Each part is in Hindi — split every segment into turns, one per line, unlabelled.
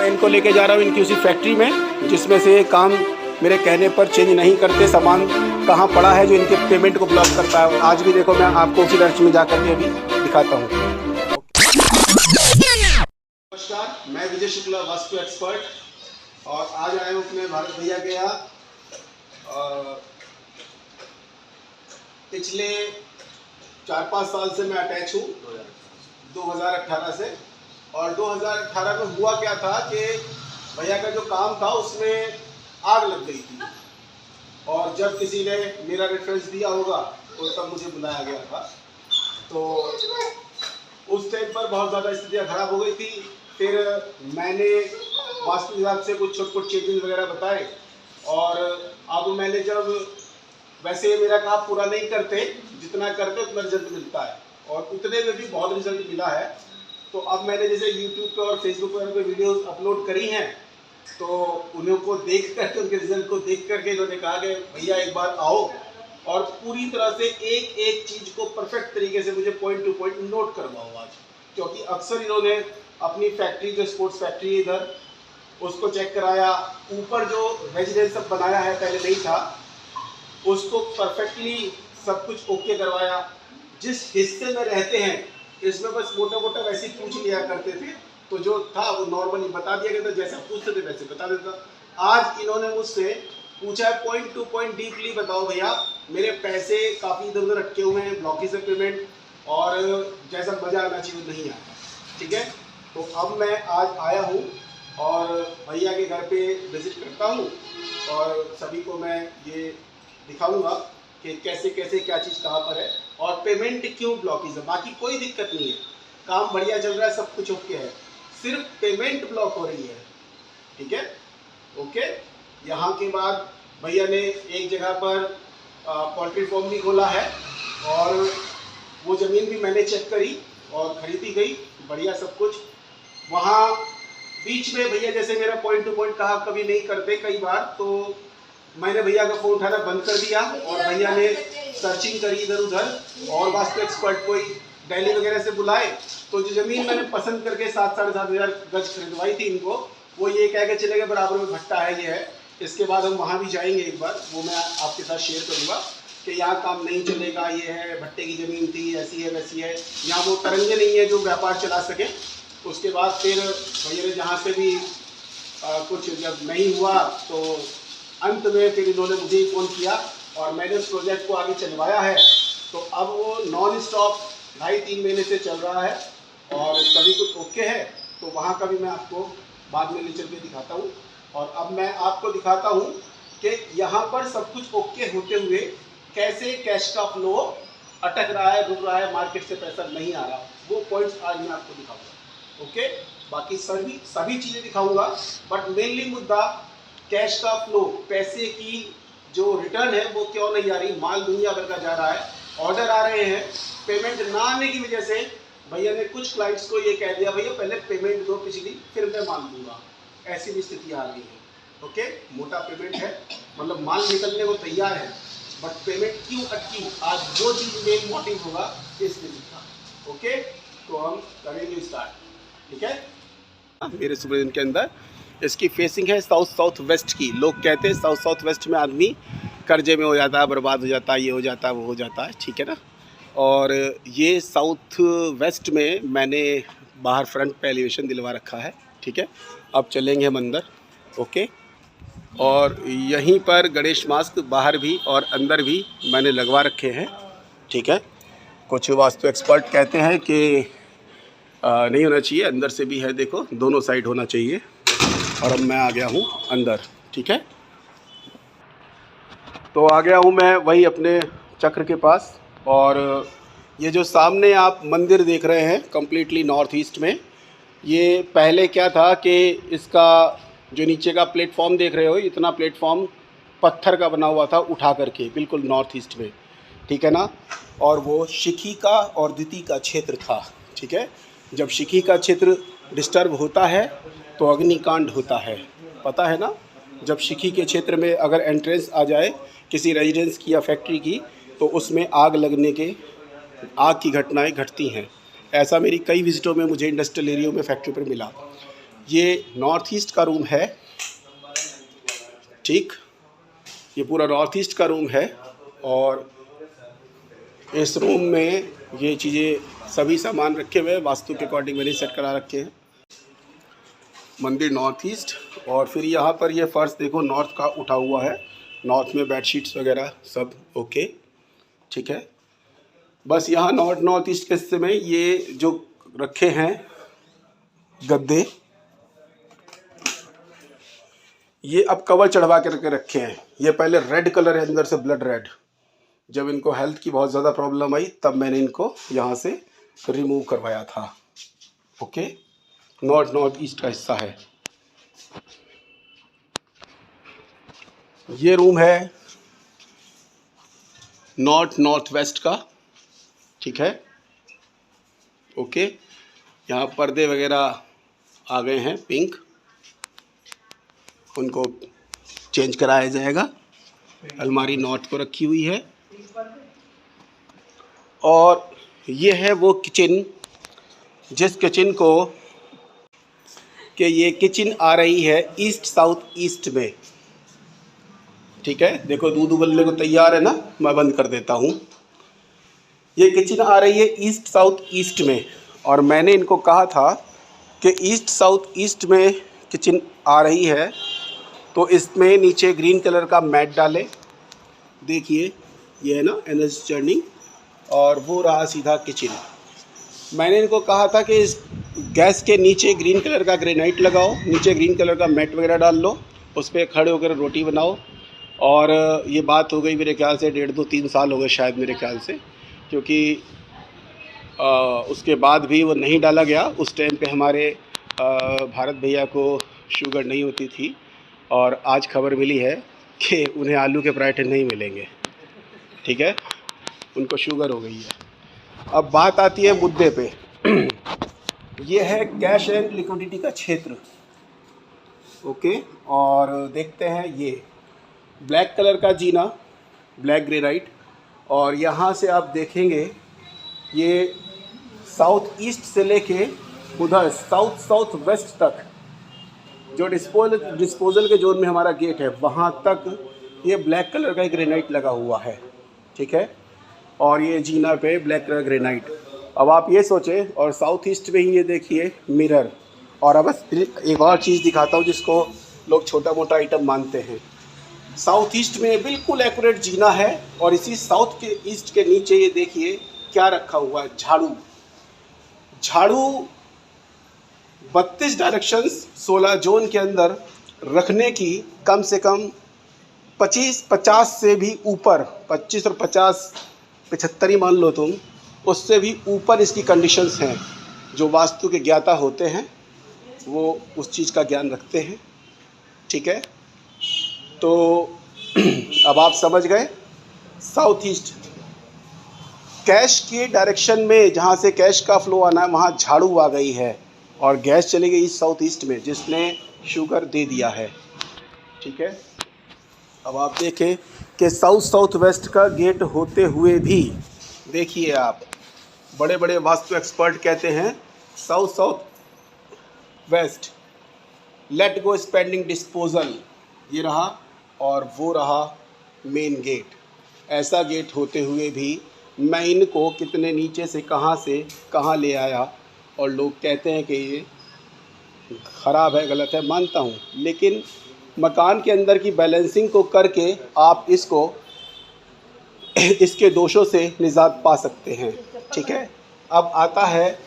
मैं इनको लेके जा रहा हूँ इनकी उसी फैक्ट्री में, जिसमें से ये काम मेरे कहने पर चेंज नहीं करते। सामान कहाँ पड़ा है जो इनके पेमेंट को ब्लॉक करता है। आज भी देखो, मैं आपको उसी लंच में जा कर के अभी दिखाता हूँ। नमस्कार, मैं विजय शुक्ला, वास्तु एक्सपर्ट, और आज आए हूँ अपने भारत भैया के यहाँ। पिछले 4-5 साल से मैं अटैच हूँ, 2018 से। और 2018 में हुआ क्या था कि भैया का जो काम था उसमें आग लग गई थी, और जब किसी ने मेरा रेफरेंस दिया होगा तो तब मुझे बुलाया गया था। तो उस टाइम पर बहुत ज़्यादा स्थितियाँ खराब हो गई थी। फिर मैंने वास्तु विभाग से कुछ छोटे छोटे चेंजेस वगैरह बताए, और अब मैंने जब, वैसे मेरा काम पूरा नहीं करते, जितना करते उतना रिजल्ट मिलता है, और उतने में भी बहुत रिजल्ट मिला है। तो अब मैंने जैसे यूट्यूब पर और फेसबुक पर वीडियोस अपलोड करी हैं, तो उन्हीं को देख करके, उनके रिजल्ट को देख करके इन्होंने कहा कि भैया एक बार आओ और पूरी तरह से एक एक चीज़ को परफेक्ट तरीके से मुझे पॉइंट टू पॉइंट नोट करवाओ आज। क्योंकि अक्सर इन्होंने अपनी फैक्ट्री, जो स्पोर्ट्स फैक्ट्री है इधर, उसको चेक कराया। ऊपर जो रेजिडेंस सब बनाया है, पहले नहीं था, उसको परफेक्टली सब कुछ ओके करवाया। जिस हिस्से में रहते हैं इसमें बस मोटा मोटा वैसे ही पूछ लिया करते थे, तो जो था वो नॉर्मली बता दिया गया था, जैसा पूछते थे वैसे बता देता। आज इन्होंने मुझसे पूछा है पॉइंट टू पॉइंट डीपली, बताओ भैया मेरे पैसे काफ़ी इधर उधर अटके हुए हैं, ब्लॉकेज है पेमेंट, और जैसा मज़ा आना चाहिए नहीं आया। ठीक है, तो अब मैं आज आया हूँ और भैया के घर पे विजिट करता हूँ, और सभी को मैं ये दिखाऊंगा कि कैसे कैसे क्या चीज़ कहाँ पर है, और पेमेंट क्यों ब्लॉकेज है। बाकी कोई दिक्कत नहीं है, काम बढ़िया चल रहा है, सब कुछ ओके है, सिर्फ पेमेंट ब्लॉक हो रही है। ठीक है, ओके। यहाँ के बाद भैया ने एक जगह पर पोल्ट्री फार्म भी खोला है, और वो ज़मीन भी मैंने चेक करी और ख़रीदी गई, बढ़िया सब कुछ। वहाँ बीच में भैया जैसे मेरा पॉइंट टू पॉइंट कहा कभी नहीं करते कई बार, तो मैंने भैया का फ़ोन उठाना बंद कर दिया, और भैया ने सर्चिंग करी इधर उधर, और वास्तु एक्सपर्ट कोई दिल्ली वगैरह से बुलाए। तो जो ज़मीन मैंने पसंद करके 7-7.5 हज़ार गज खरीदवाई थी इनको, वो ये कह के चले गए बराबर में भट्टा है, ये है। इसके बाद हम वहाँ भी जाएंगे एक बार, वो मैं आपके साथ शेयर करूँगा कि यहाँ काम नहीं चलेगा, ये है भट्टे की ज़मीन थी, ऐसी है वैसी है, यहाँ वो तरंगे नहीं है जो व्यापार चला सके। उसके बाद फिर भैया ने जहाँ से भी कुछ जब नहीं हुआ, तो अंत में फिर इन्होंने मुझे ही फ़ोन किया, और मैंने उस प्रोजेक्ट को आगे चलवाया है। तो अब वो नॉन स्टॉप 2.5-3 महीने से चल रहा है, और सभी कुछ ओके है। तो वहाँ का भी मैं आपको बाद में ले चल के दिखाता हूँ। और अब मैं आपको दिखाता हूँ कि यहाँ पर सब कुछ ओके होते हुए कैसे कैश का फ्लो अटक रहा है, रुक रहा है, मार्केट से पैसा नहीं आ रहा, वो पॉइंट्स आज मैं आपको दिखाऊंगा। ओके, बाकी सभी चीज़ें दिखाऊंगा, बट मेनली मुद्दा कैश का फ्लो, पैसे की जो रिटर्न है वो क्यों नहीं आ रही। माल दुनिया भर का जा रहा है, ऑर्डर आ रहे हैं, पेमेंट ना आने की वजह से भैया ने कुछ क्लाइंट्स को ये कह दिया, भैया पहले पेमेंट दो पिछली, फिर मैं माल दूंगा। ऐसी भी स्थिति आ रही है। ओके, मोटा पेमेंट है, मतलब माल निकलने को तैयार है, बट पेमेंट क्यों अटकी, आज वो चीज़ मेन मोटिव होगा इस दिन का। ओके, तो हम करेंगे स्टार्ट। ठीक है, मेरे सुबह के अंदर इसकी फेसिंग है साउथ वेस्ट की। लोग कहते हैं साउथ वेस्ट में आदमी कर्जे में हो जाता है, बर्बाद हो जाता है, ये हो जाता है, वो हो जाता है। ठीक है ना, और ये साउथ वेस्ट में मैंने बाहर फ्रंट पे एलिवेशन दिलवा रखा है। ठीक है, अब चलेंगे हम अंदर। ओके, और यहीं पर गणेश मास्क बाहर भी और अंदर भी मैंने लगवा रखे हैं। ठीक है, कुछ वास्तु एक्सपर्ट कहते हैं कि नहीं होना चाहिए, अंदर से भी है, देखो दोनों साइड होना चाहिए। और अब मैं आ गया हूँ अंदर। ठीक है, तो आ गया हूँ मैं वही अपने चक्र के पास, और ये जो सामने आप मंदिर देख रहे हैं कम्प्लीटली नॉर्थ ईस्ट में, ये पहले क्या था कि इसका जो नीचे का प्लेटफॉर्म देख रहे हो, इतना प्लेटफॉर्म पत्थर का बना हुआ था उठा करके, बिल्कुल नॉर्थ ईस्ट में। ठीक है ना, और वो शिखी का और द्वितीय का क्षेत्र था। ठीक है, जब शिखी का क्षेत्र डिस्टर्ब होता है तो अग्निकांड होता है, पता है ना। जब शिखी के क्षेत्र में अगर एंट्रेंस आ जाए किसी रेजिडेंस की या फैक्ट्री की, तो उसमें आग लगने के, आग की घटनाएं घटती हैं। ऐसा मेरी कई विजिटों में मुझे इंडस्ट्रियल एरिया में फैक्ट्री पर मिला। ये नॉर्थ ईस्ट का रूम है, ठीक, ये पूरा नॉर्थ ईस्ट का रूम है। और इस रूम में ये चीज़ें सभी सामान रखे हुए हैं, वास्तु के अकॉर्डिंग मैंने सेट करा रखे हैं। मंदिर नॉर्थ ईस्ट। और फिर यहाँ पर ये फर्श देखो नॉर्थ का उठा हुआ है, नॉर्थ में बेडशीट्स वगैरह सब ओके, ठीक है। बस यहाँ नॉर्थ ईस्ट के हिस्से में ये जो रखे हैं गद्दे, ये अब कवर चढ़वा के रखे हैं। ये पहले रेड कलर है, अंदर से ब्लड रेड। जब इनको हेल्थ की बहुत ज़्यादा प्रॉब्लम आई तब मैंने इनको यहाँ से रिमूव करवाया था, ओके। नॉर्थ ईस्ट का हिस्सा है। ये रूम है नॉर्थ वेस्ट का, ठीक है, ओके। यहाँ पर्दे वगैरह आ गए हैं पिंक, उनको चेंज कराया जाएगा। अलमारी नॉर्थ को रखी हुई है। और ये है वो किचन, जिस किचन को कि ये किचन आ रही है ईस्ट साउथ ईस्ट में, ठीक है। देखो दूध उबलने को तैयार है ना, मैं बंद कर देता हूँ। ये किचन आ रही है ईस्ट साउथ ईस्ट में, और मैंने इनको कहा था कि ईस्ट साउथ ईस्ट में किचन आ रही है तो इसमें नीचे ग्रीन कलर का मैट डालें। देखिए ये है ना एनर्जी चर्निंग, और वो रहा सीधा किचन। मैंने इनको कहा था कि इस गैस के नीचे ग्रीन कलर का ग्रेनाइट लगाओ, नीचे ग्रीन कलर का मैट वगैरह डाल लो, उस पर खड़े होकर रोटी बनाओ। और ये बात हो गई मेरे ख्याल से 1.5-2-3 साल हो गए शायद मेरे ख्याल से, क्योंकि उसके बाद भी वो नहीं डाला गया। उस टाइम पे हमारे भारत भैया को शुगर नहीं होती थी, और आज खबर मिली है कि उन्हें आलू के पराठे नहीं मिलेंगे, ठीक है, उनको शुगर हो गई है। अब बात आती है मुद्दे पे। ये है कैश एंड लिक्विडिटी का क्षेत्र, ओके। और देखते हैं ये ब्लैक कलर का जीना, ब्लैक ग्रेनाइट। और यहाँ से आप देखेंगे ये साउथ ईस्ट से लेके उधर साउथ वेस्ट तक जो डिस्पोजल के जोन में हमारा गेट है वहाँ तक ये ब्लैक कलर का ग्रेनाइट लगा हुआ है, ठीक है। और ये जीना पे ब्लैक कलर ग्रेनाइट। अब आप ये सोचें, और साउथ ईस्ट में ही ये देखिए मिरर। और अब एक और चीज़ दिखाता हूँ जिसको लोग छोटा मोटा आइटम मानते हैं। साउथ ईस्ट में बिल्कुल एक्यूरेट जीना है, और इसी साउथ के ईस्ट के नीचे ये देखिए क्या रखा हुआ है, झाड़ू 32 डायरेक्शंस 16 जोन के अंदर रखने की कम से कम 50 से भी ऊपर, 25 और 50 75 ही मान लो तुम, उससे भी ऊपर इसकी कंडीशंस हैं। जो वास्तु के ज्ञाता होते हैं वो उस चीज़ का ज्ञान रखते हैं, ठीक है। तो अब आप समझ गए, साउथ ईस्ट कैश की डायरेक्शन में, जहाँ से कैश का फ्लो आना है वहाँ झाड़ू आ गई है, और गैस चली गई साउथ ईस्ट में जिसने शुगर दे दिया है, ठीक है। अब आप देखें कि साउथ वेस्ट का गेट होते हुए भी देखिए आप, बड़े बड़े वास्तु एक्सपर्ट कहते हैं south west let go spending disposal, ये रहा और वो रहा मेन गेट। ऐसा गेट होते हुए भी मैं इनको कितने नीचे से कहाँ ले आया, और लोग कहते हैं कि ये ख़राब है, गलत है, मानता हूँ। लेकिन मकान के अंदर की बैलेंसिंग को करके आप इसके दोषों से निजात पा सकते हैं, ठीक है। अब आता है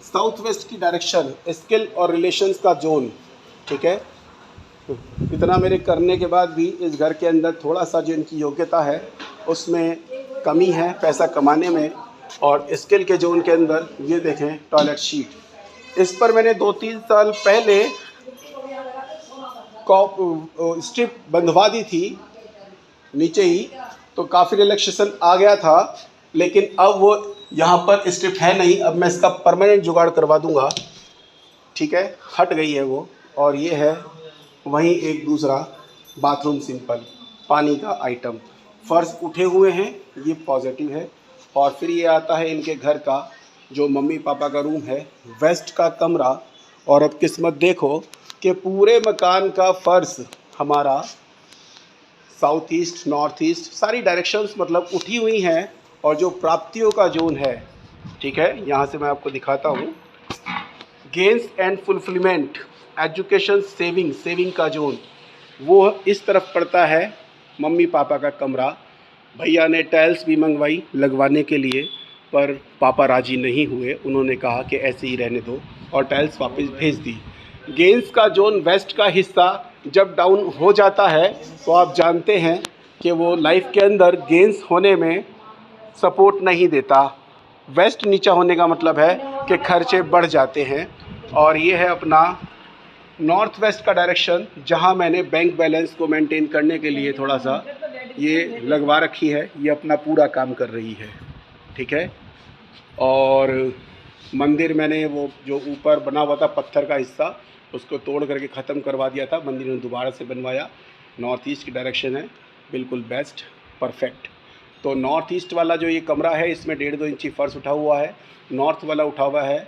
साउथ वेस्ट की डायरेक्शन, स्किल और रिलेशंस का जोन, ठीक है। इतना मेरे करने के बाद भी इस घर के अंदर थोड़ा सा जो इनकी योग्यता है उसमें कमी है पैसा कमाने में। और स्किल के जोन के अंदर ये देखें टॉयलेट शीट, इस पर मैंने 2-3 साल पहले स्ट्रिप बंधवा दी थी नीचे ही, तो काफ़ी रिलैक्सेशन आ गया था। लेकिन अब वो यहाँ पर स्ट्रिप है नहीं, अब मैं इसका परमानेंट जुगाड़ करवा दूंगा, ठीक है, हट गई है वो। और ये है वहीं एक दूसरा बाथरूम सिंपल पानी का आइटम, फर्श उठे हुए हैं, ये पॉजिटिव है। और फिर ये आता है इनके घर का जो मम्मी पापा का रूम है, वेस्ट का कमरा, और अब किस्मत देखो कि पूरे मकान का फर्श हमारा साउथ ईस्ट, नॉर्थ ईस्ट, सारी डायरेक्शंस मतलब उठी हुई हैं। और जो प्राप्तियों का जोन है, ठीक है, यहाँ से मैं आपको दिखाता हूँ, gains and fulfilment, education, saving का जोन, वो इस तरफ पड़ता है। मम्मी पापा का कमरा, भैया ने टाइल्स भी मंगवाई लगवाने के लिए, पर पापा राजी नहीं हुए। उन्होंने कहा कि ऐसे ही रहने दो और टाइल्स वापस भेज दी। गेन्स का जोन, वेस्ट का हिस्सा जब डाउन हो जाता है तो आप जानते हैं कि वो लाइफ के अंदर गेन्स होने में सपोर्ट नहीं देता। वेस्ट नीचा होने का मतलब है कि खर्चे बढ़ जाते हैं। और ये है अपना नॉर्थ वेस्ट का डायरेक्शन, जहाँ मैंने बैंक बैलेंस को मेंटेन करने के लिए थोड़ा सा ये लगवा रखी है। ये अपना पूरा काम कर रही है, ठीक है। और मंदिर मैंने वो जो ऊपर बना हुआ था पत्थर का हिस्सा, उसको तोड़ करके ख़त्म करवा दिया था। मंदिर में दोबारा से बनवाया। नॉर्थ ईस्ट की डायरेक्शन है, बिल्कुल बेस्ट, परफेक्ट। तो नॉर्थ ईस्ट वाला जो ये कमरा है, इसमें 1.5-2 इंची फर्श उठा हुआ है। नॉर्थ वाला उठा हुआ है,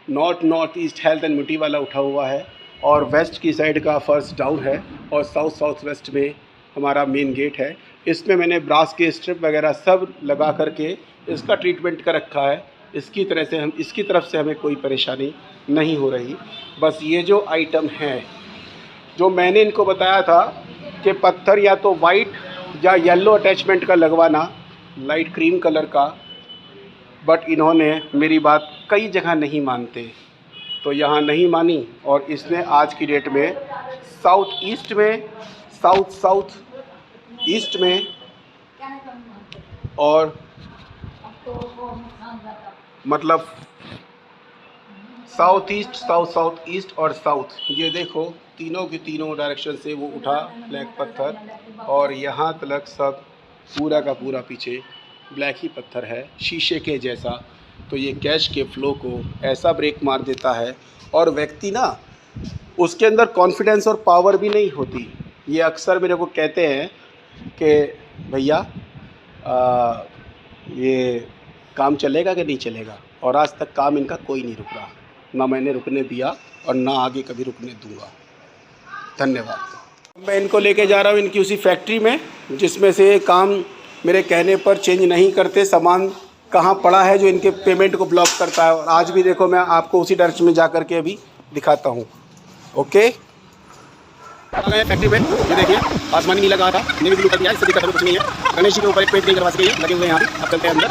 north east health and beauty वाला उठा हुआ है। और वेस्ट की साइड का फर्श डाउन है। और साउथ वेस्ट में हमारा मेन गेट है। इसमें मैंने ब्रास के स्ट्रिप वगैरह सब लगा करके इसका ट्रीटमेंट कर रखा है। इसकी तरफ से हमें कोई परेशानी नहीं हो रही। बस ये जो आइटम है, जो मैंने इनको बताया था कि पत्थर या तो वाइट या येलो अटैचमेंट का लगवाना, लाइट क्रीम कलर का, बट इन्होंने मेरी बात कई जगह नहीं मानते, तो यहाँ नहीं मानी। और इसने आज की डेट में साउथ ईस्ट में और मतलब साउथ ईस्ट और साउथ, ये देखो तीनों की तीनों डायरेक्शन से वो उठा ब्लैक पत्थर। और यहाँ तक सब पूरा का पूरा पीछे ब्लैक ही पत्थर है, शीशे के जैसा। तो ये कैश के फ्लो को ऐसा ब्रेक मार देता है। और व्यक्ति ना, उसके अंदर कॉन्फिडेंस और पावर भी नहीं होती। ये अक्सर मेरे को कहते हैं कि भैया ये काम चलेगा कि नहीं चलेगा। और आज तक काम इनका कोई नहीं रुक रहा, ना मैंने रुकने दिया और ना आगे कभी रुकने दूंगा। धन्यवाद। मैं इनको लेके जा रहा हूँ इनकी उसी फैक्ट्री में, जिसमें से काम मेरे कहने पर चेंज नहीं करते। सामान कहाँ पड़ा है जो इनके पेमेंट को ब्लॉक करता है। और आज भी देखो, मैं आपको उसी डायरेक्शन में जा कर के अभी दिखाता हूँ। ओके, फैक्ट्री में ये देखिए, आसमानी नीला कहा था, नेवी ब्लू कर दिया, इससे दिक्कत कुछ नहीं है। गणेश जी के ऊपर एक पेंट नहीं करवा सके, लगे हुए हैं यहाँ भी। अब चलते हैं अंदर।